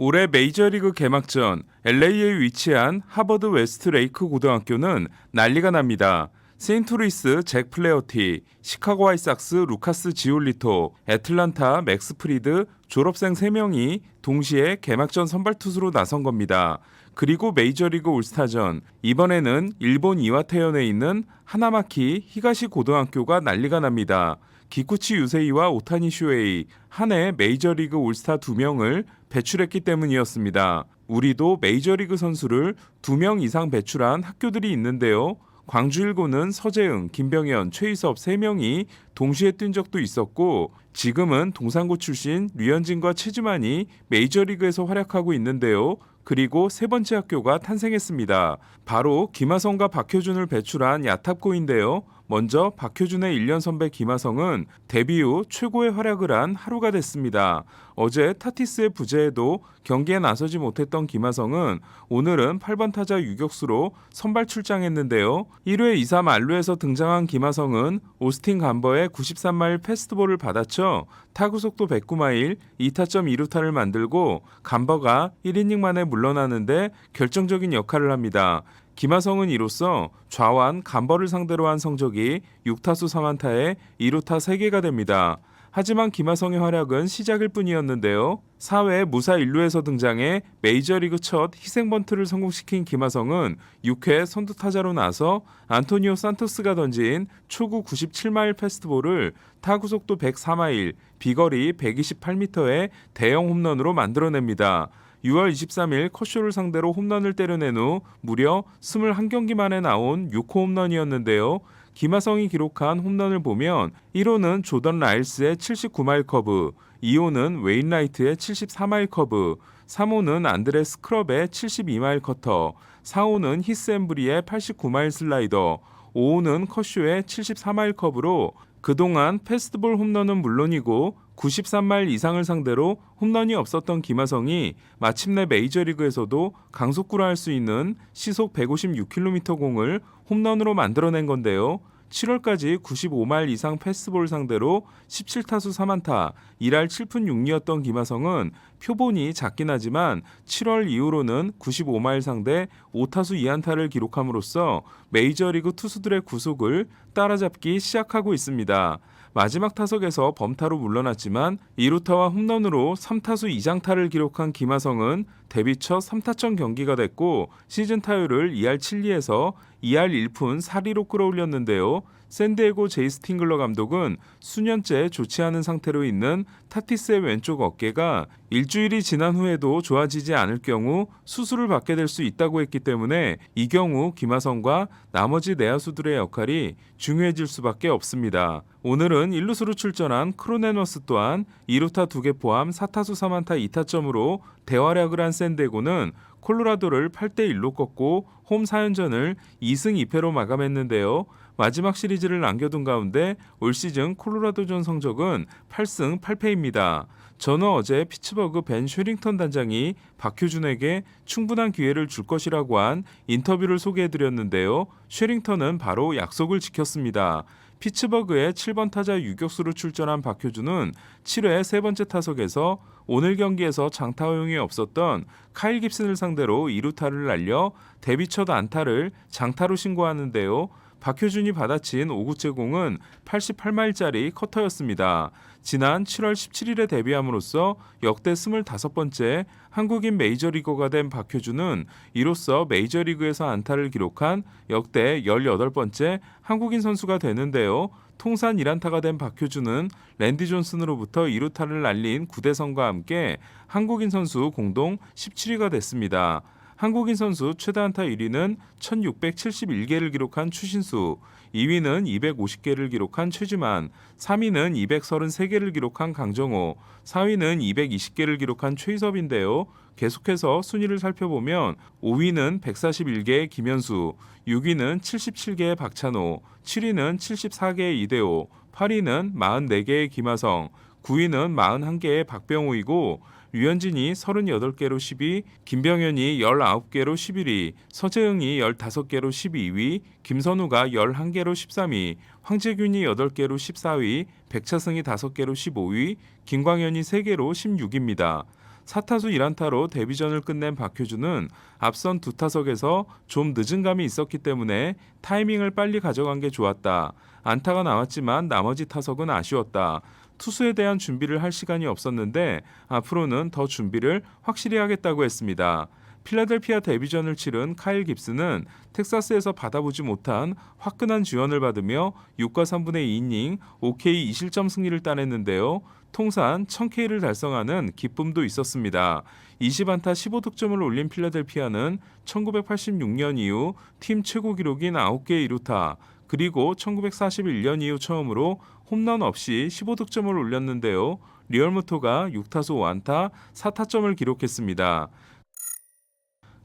올해 메이저리그 개막전 LA에 위치한 하버드 웨스트레이크 고등학교는 난리가 납니다. 세인트루이스 잭 플레어티, 시카고 화이삭스 루카스 지올리토, 애틀란타 맥스 프리드 졸업생 3명이 동시에 개막전 선발 투수로 나선 겁니다. 그리고 메이저리그 올스타전, 이번에는 일본 이와테현에 있는 하나마키 히가시 고등학교가 난리가 납니다. 기쿠치 유세이와 오타니 슈에이, 한 해 메이저리그 올스타 2명을 배출했기 때문이었습니다. 우리도 메이저리그 선수를 2명 이상 배출한 학교들이 있는데요. 광주일고는 서재응, 김병현, 최희섭 3명이 동시에 뛴 적도 있었고, 지금은 동산고 출신 류현진과 최지만이 메이저리그에서 활약하고 있는데요. 그리고 세 번째 학교가 탄생했습니다. 바로 김하성과 박효준을 배출한 야탑고인데요. 먼저 박효준의 1년 선배 김하성은 데뷔 후 최고의 활약을 한 하루가 됐습니다. 어제 타티스의 부재에도 경기에 나서지 못했던 김하성은 오늘은 8번 타자 유격수로 선발 출장했는데요. 1회 2-3 안루에서 등장한 김하성은 오스틴 간버의 93마일 패스트볼을 받아쳐 타구 속도 109마일, 2타점 2루타를 만들고 간버가 1이닝 만에 물러나는데 결정적인 역할을 합니다. 김하성은 이로써 좌완 간버를 상대로 한 성적이 6타수 3안타에 2루타 3개가 됩니다. 하지만 김하성의 활약은 시작일 뿐이었는데요. 4회 무사 1루에서 등장해 메이저리그 첫 희생번트를 성공시킨 김하성은 6회 선두타자로 나서 안토니오 산토스가 던진 초구 97마일 패스트볼을 타구 속도 104마일, 비거리 128m의 대형 홈런으로 만들어냅니다. 6월 23일 컷쇼를 상대로 홈런을 때려낸 후 무려 21경기 만에 나온 6호 홈런이었는데요. 김하성이 기록한 홈런을 보면 1호는 조던 라일스의 79마일 커브, 2호는 웨인 라이트의 74마일 커브, 3호는 안드레 스크럽의 72마일 커터, 4호는 히스 엠브리의 89마일 슬라이더, 5호는 컷쇼의 74마일 커브로 그동안 패스트볼 홈런은 물론이고 93마일 이상을 상대로 홈런이 없었던 김하성이 마침내 메이저리그에서도 강속구로 할 수 있는 시속 156km 공을 홈런으로 만들어낸 건데요. 7월까지 95마일 이상 패스트볼 상대로 17타수 3안타, 1할 7푼 6리였던 김하성은 표본이 작긴 하지만 7월 이후로는 95마일 상대 5타수 2안타를 기록함으로써 메이저리그 투수들의 구속을 따라잡기 시작하고 있습니다. 마지막 타석에서 범타로 물러났지만 2루타와 홈런으로 3타수 2장타를 기록한 김하성은 데뷔 첫 3타점 경기가 됐고 시즌 타율을 2할 7리에서 2할 1푼 4리로 끌어올렸는데요. 샌디에고 제이 스팅글러 감독은 수년째 좋지 않은 상태로 있는 타티스의 왼쪽 어깨가 일주일이 지난 후에도 좋아지지 않을 경우 수술을 받게 될 수 있다고 했기 때문에 이 경우 김하성과 나머지 내야수들의 역할이 중요해질 수밖에 없습니다. 오늘은 1루수로 출전한 크로네너스 또한 2루타 2개 포함 4타수 3안타 2타점으로 대활약을 한 샌디에고는 콜로라도를 8대1로 꺾고 홈 4연전을 2승 2패로 마감했는데요. 마지막 시리즈를 남겨둔 가운데 올 시즌 콜로라도전 성적은 8승 8패입니다. 저는 어제 피츠버그 벤 쉐링턴 단장이 박효준에게 충분한 기회를 줄 것이라고 한 인터뷰를 소개해드렸는데요. 쉐링턴은 바로 약속을 지켰습니다. 피츠버그의 7번 타자 유격수로 출전한 박효준은 7회 세 번째 타석에서 오늘 경기에서 장타 허용이 없었던 카일 깁슨을 상대로 2루타를 날려 데뷔 첫 안타를 장타로 신고하는데요. 박효준이 받아친 5구째 공은 88마일짜리 커터였습니다. 지난 7월 17일에 데뷔함으로써 역대 25번째 한국인 메이저리거가 된 박효준은 이로써 메이저리그에서 안타를 기록한 역대 18번째 한국인 선수가 되는데요. 통산 1안타가 된 박효준은 랜디 존슨으로부터 2루타를 날린 구대성과 함께 한국인 선수 공동 17위가 됐습니다. 한국인 선수 최다 안타 1위는 1671개를 기록한 추신수, 2위는 250개를 기록한 최지만, 3위는 233개를 기록한 강정호, 4위는 220개를 기록한 최희섭인데요. 계속해서 순위를 살펴보면 5위는 141개의 김현수, 6위는 77개의 박찬호, 7위는 74개의 이대호, 8위는 44개의 김하성, 9위는 41개의 박병호이고 류현진이 38개로 10위, 김병현이 19개로 11위, 서재응이 15개로 12위, 김선우가 11개로 13위, 황재균이 8개로 14위, 백차승이 5개로 15위, 김광현이 3개로 16위입니다. 4타수 1안타로 데뷔전을 끝낸 박효준은 앞선 두 타석에서 좀 늦은 감이 있었기 때문에 타이밍을 빨리 가져간 게 좋았다. 안타가 나왔지만 나머지 타석은 아쉬웠다. 투수에 대한 준비를 할 시간이 없었는데 앞으로는 더 준비를 확실히 하겠다고 했습니다. 필라델피아 데뷔전을 치른 카일 깁스는 텍사스에서 받아보지 못한 화끈한 지원을 받으며 6과 3분의 2이닝 5K 2실점 승리를 따냈는데요. 통산 1000K를 달성하는 기쁨도 있었습니다. 20안타 15득점을 올린 필라델피아는 1986년 이후 팀 최고 기록인 9개의 2루타, 그리고 1941년 이후 처음으로 홈런 없이 15득점을 올렸는데요. 리얼무토가 6타수 5안타 4타점을 기록했습니다.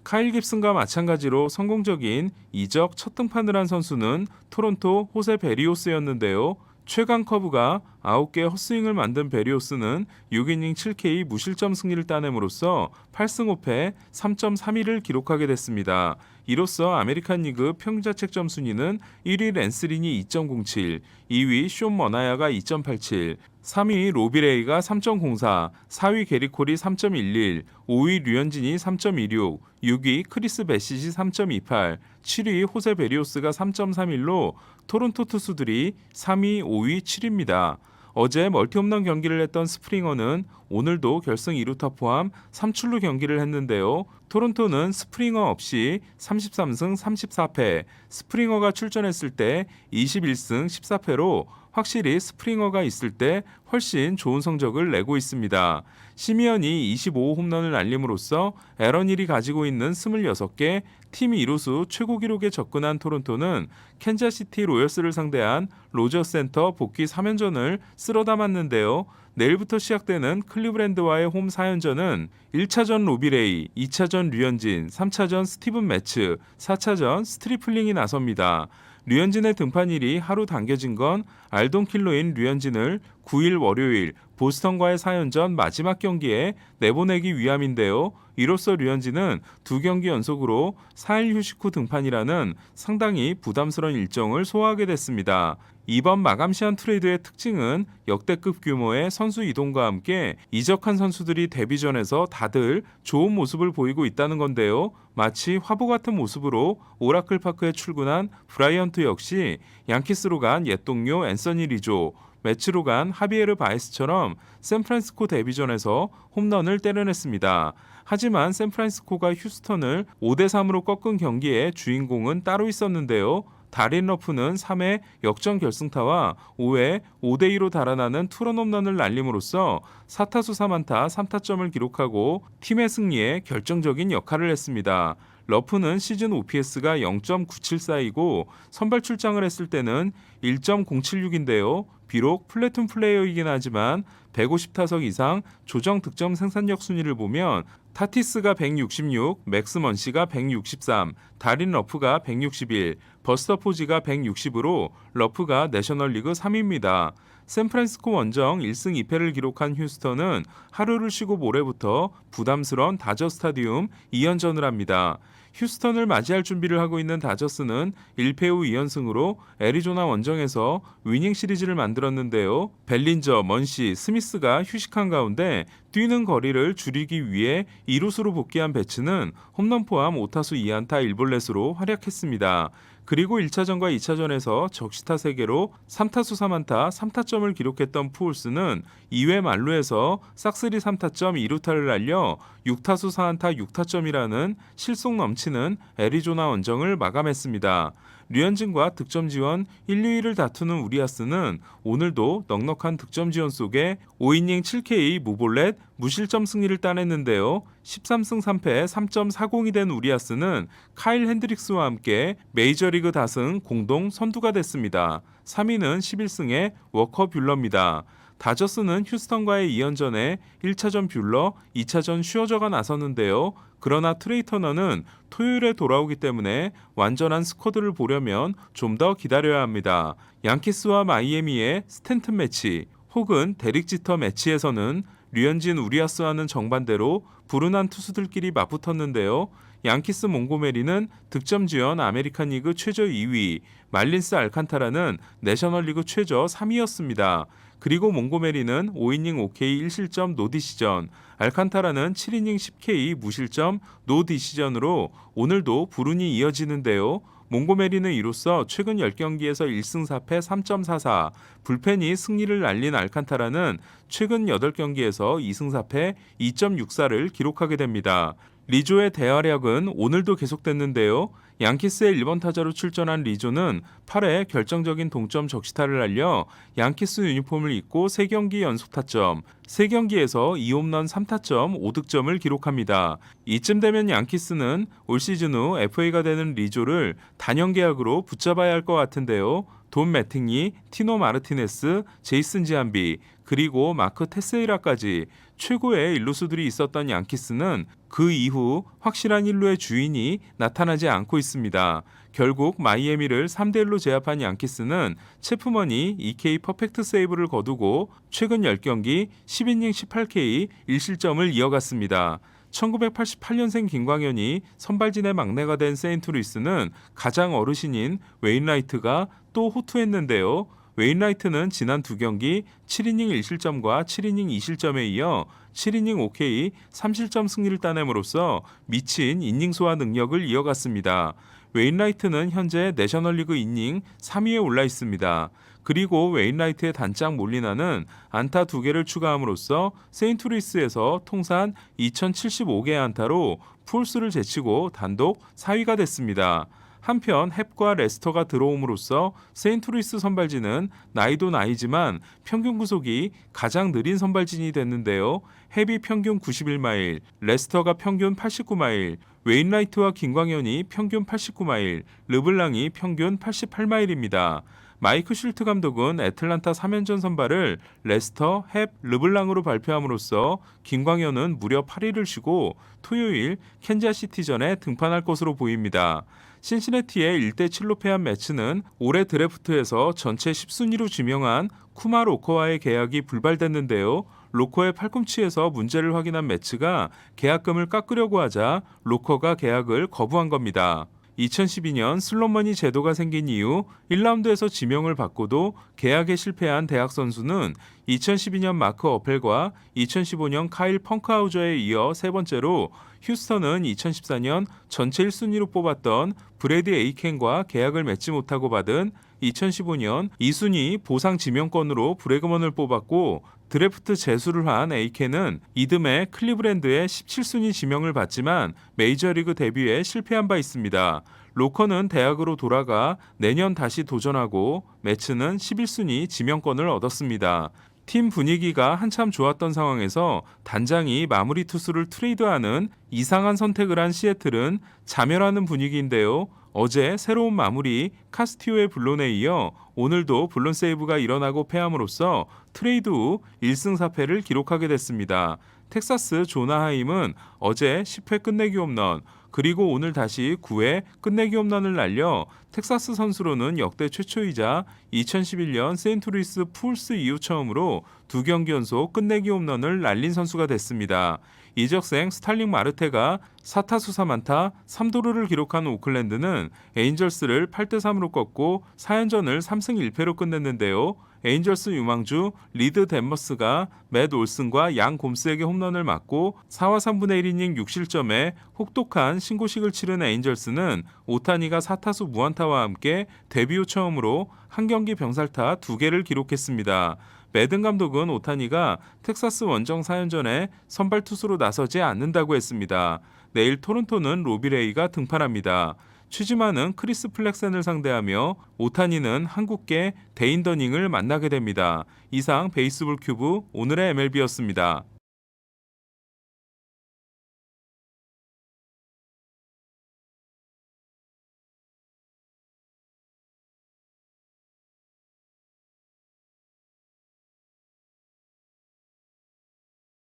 카일 깁슨과 마찬가지로 성공적인 이적 첫 등판을 한 선수는 토론토 호세 베리오스였는데요. 최강 커브가 9개 헛스윙을 만든 베리오스는 6이닝 7K 무실점 승리를 따냄으로써 8승 5패 3.32를 기록하게 됐습니다. 이로써 아메리칸 리그 평균자책점 순위는 1위 랜스린이 2.07, 2위 쇼 머나야가 2.87, 3위 로비레이가 3.04, 4위 게리콜이 3.11, 5위 류현진이 3.26, 6위 크리스 베시시 3.28, 7위 호세 베리오스가 3.31로 토론토 투수들이 3위, 5위, 7위입니다. 어제 멀티홈런 경기를 했던 스프링어는 오늘도 결승 2루타 포함 3출루 경기를 했는데요. 토론토는 스프링어 없이 33승 34패, 스프링어가 출전했을 때 21승 14패로 확실히 스프링어가 있을 때 훨씬 좋은 성적을 내고 있습니다. 시미언이 25홈런을 날림으로써 에런 힐이 가지고 있는 26개, 팀 2루수 최고 기록에 접근한 토론토는 캔자시티 로열스를 상대한 로저스 센터 복귀 3연전을 쓸어 담았는데요. 내일부터 시작되는 클리브랜드와의 홈 4연전은 1차전 로비레이, 2차전 류현진, 3차전 스티븐 매츠, 4차전 스트리플링이 나섭니다. 류현진의 등판일이 하루 당겨진 건 알돈 킬러인 류현진을 9일 월요일 보스턴과의 4연전 마지막 경기에 내보내기 위함인데요. 이로써 류현진은 2경기 연속으로 4일 휴식 후 등판이라는 상당히 부담스러운 일정을 소화하게 됐습니다. 이번 마감 시한 트레이드의 특징은 역대급 규모의 선수 이동과 함께 이적한 선수들이 데뷔전에서 다들 좋은 모습을 보이고 있다는 건데요. 마치 화보 같은 모습으로 오라클 파크에 출근한 브라이언트 역시 양키스로 간 옛 동료 앤서니 리조, 매치로 간 하비에르 바에스처럼 샌프란시스코 데뷔전에서 홈런을 때려냈습니다. 하지만 샌프란시스코가 휴스턴을 5대3으로 꺾은 경기의 주인공은 따로 있었는데요. 다린 러프는 3회 역전 결승타와 5회 5대2로 달아나는 투런 홈런을 날림으로써 4타수 3안타 3타점을 기록하고 팀의 승리에 결정적인 역할을 했습니다. 러프는 시즌 OPS가 0.974이고 선발 출장을 했을 때는 1.076인데요. 비록 플래툰 플레이어이긴 하지만 150타석 이상 조정 득점 생산력 순위를 보면 타티스가 166, 맥스 먼시가 163, 다린 러프가 161, 버스터 포지가 160으로 러프가 내셔널리그 3위입니다. 샌프란시스코 원정 1승 2패를 기록한 휴스턴은 하루를 쉬고 모레부터 부담스러운 다저 스타디움 2연전을 합니다. 휴스턴을 맞이할 준비를 하고 있는 다저스는 1패 후 2연승으로 애리조나 원정에서 위닝 시리즈를 만들었는데요. 벨린저, 먼시, 스미스가 휴식한 가운데 뛰는 거리를 줄이기 위해 2루수로 복귀한 배츠는 홈런 포함 5타수 2안타 1볼넷으로 활약했습니다. 그리고 1차전과 2차전에서 적시타 3개로 3타수 3안타 3타점을 기록했던 푸올스는 2회 만루에서 싹쓸이 3타점 2루타를 날려 6타수 4안타 6타점이라는 실속 넘치는 애리조나 원정을 마감했습니다. 류현진과 득점 지원 1, 2위를 다투는 우리아스는 오늘도 넉넉한 득점 지원 속에 5이닝 7K 무볼넷 무실점 승리를 따냈는데요. 13승 3패 3.40이 된 우리아스는 카일 핸드릭스와 함께 메이저리그 다승 공동 선두가 됐습니다. 3위는 11승의 워커 뷰러입니다. 다저스는 휴스턴과의 2연전에 1차전 뷰러, 2차전 슈어저가 나섰는데요. 그러나 트레이 터너는 토요일에 돌아오기 때문에 완전한 스쿼드를 보려면 좀 더 기다려야 합니다. 양키스와 마이애미의 스탠튼 매치 혹은 데릭 지터 매치에서는 류현진 우리아스와는 정반대로 불운한 투수들끼리 맞붙었는데요. 양키스 몽고메리는 득점 지원 아메리칸 리그 최저 2위, 말린스 알칸타라는 내셔널리그 최저 3위였습니다. 그리고 몽고메리는 5이닝 5K 1실점 노디시전, 알칸타라는 7이닝 10K 무실점 노디시전으로 오늘도 불운이 이어지는데요. 몽고메리는 이로써 최근 10경기에서 1승 4패 3.44, 불펜이 승리를 날린 알칸타라는 최근 8경기에서 2승 4패 2.64를 기록하게 됩니다. 리조의 대활약은 오늘도 계속됐는데요. 양키스의 1번 타자로 출전한 리조는 8회 결정적인 동점 적시타를 날려 양키스 유니폼을 입고 3경기 연속 타점, 3경기에서 2홈런 3타점 5득점을 기록합니다. 이쯤 되면 양키스는 올 시즌 후 FA가 되는 리조를 단연 계약으로 붙잡아야 할 것 같은데요. 돈 매팅리, 티노 마르티네스, 제이슨 지안비, 그리고 마크 테세이라까지 최고의 일루수들이 있었던 양키스는 그 이후 확실한 일루의 주인이 나타나지 않고 있습니다. 결국 마이애미를 3대1로 제압한 양키스는 체프먼이 2K 퍼펙트 세이브를 거두고 최근 10경기 10이닝 18K 1실점을 이어갔습니다. 1988년생 김광현이 선발진의 막내가 된 세인트루이스는 가장 어르신인 웨인라이트가 또 호투했는데요. 웨인라이트는 지난 2경기 7이닝 1실점과 7이닝 2실점에 이어 7이닝 5K 3실점 승리를 따냄으로써 미친 이닝 소화 능력을 이어갔습니다. 웨인라이트는 현재 내셔널리그 이닝 3위에 올라 있습니다. 그리고 웨인라이트의 단짝 몰리나는 안타 2개를 추가함으로써 세인트루이스에서 통산 2075개의 안타로 폴스를 제치고 단독 4위가 됐습니다. 한편 헵과 레스터가 들어옴으로써 세인트루이스 선발진은 나이도 나이지만 평균 구속이 가장 느린 선발진이 됐는데요. 헵이 평균 91마일, 레스터가 평균 89마일, 웨인라이트와 김광현이 평균 89마일, 르블랑이 평균 88마일입니다. 마이크 슐트 감독은 애틀란타 3연전 선발을 레스터, 헵, 르블랑으로 발표함으로써 김광현은 무려 8일을 쉬고 토요일 캔자시티전에 등판할 것으로 보입니다. 신시내티의 1대7로 패한 매츠는 올해 드래프트에서 전체 10순위로 지명한 쿠마 로커와의 계약이 불발됐는데요. 로커의 팔꿈치에서 문제를 확인한 매츠가 계약금을 깎으려고 하자 로커가 계약을 거부한 겁니다. 2012년 슬롯머니 제도가 생긴 이후 1라운드에서 지명을 받고도 계약에 실패한 대학 선수는 2012년 마크 어펠과 2015년 카일 펑크하우저에 이어 세 번째로 휴스턴은 2014년 전체 1순위로 뽑았던 브래디 에이켄과 계약을 맺지 못하고 받은 2015년 2순위 보상 지명권으로 브래그먼을 뽑았고 드래프트 재수를 한 에이켄은 이듬해 클리브랜드의 17순위 지명을 받지만 메이저리그 데뷔에 실패한 바 있습니다. 로커는 대학으로 돌아가 내년 다시 도전하고 매츠는 11순위 지명권을 얻었습니다. 팀 분위기가 한참 좋았던 상황에서 단장이 마무리 투수를 트레이드하는 이상한 선택을 한 시애틀은 자멸하는 분위기인데요. 어제 새로운 마무리 카스티오의 블론에 이어 오늘도 블론 세이브가 일어나고 패함으로써 트레이드 후 1승 4패를 기록하게 됐습니다. 텍사스 조나하임은 어제 10회 끝내기 홈런, 그리고 오늘 다시 9회 끝내기 홈런을 날려 텍사스 선수로는 역대 최초이자 2011년 세인트루이스 풀스 이후 처음으로 2경기 연속 끝내기 홈런을 날린 선수가 됐습니다. 이적생 스탈링 마르테가 4타수 3안타 3도루를 기록한 오클랜드는 에인절스를 8대3으로 꺾고 4연전을 3승 1패로 끝냈는데요. 에인절스 유망주 리드 댄머스가 맷 올슨과 양 곰스에게 홈런을 맞고 4와 3분의 1이닝 6실점에 혹독한 신고식을 치른 에인절스는 오타니가 4타수 무안타와 함께 데뷔 후 처음으로 한 경기 병살타 2개를 기록했습니다. 매든 감독은 오타니가 텍사스 원정 4연전에 선발 투수로 나서지 않는다고 했습니다. 내일 토론토는 로비레이가 등판합니다. 취지마는 크리스 플렉센을 상대하며 오타니는 한국계 데인 더닝을 만나게 됩니다. 이상 베이스볼 큐브 오늘의 MLB였습니다.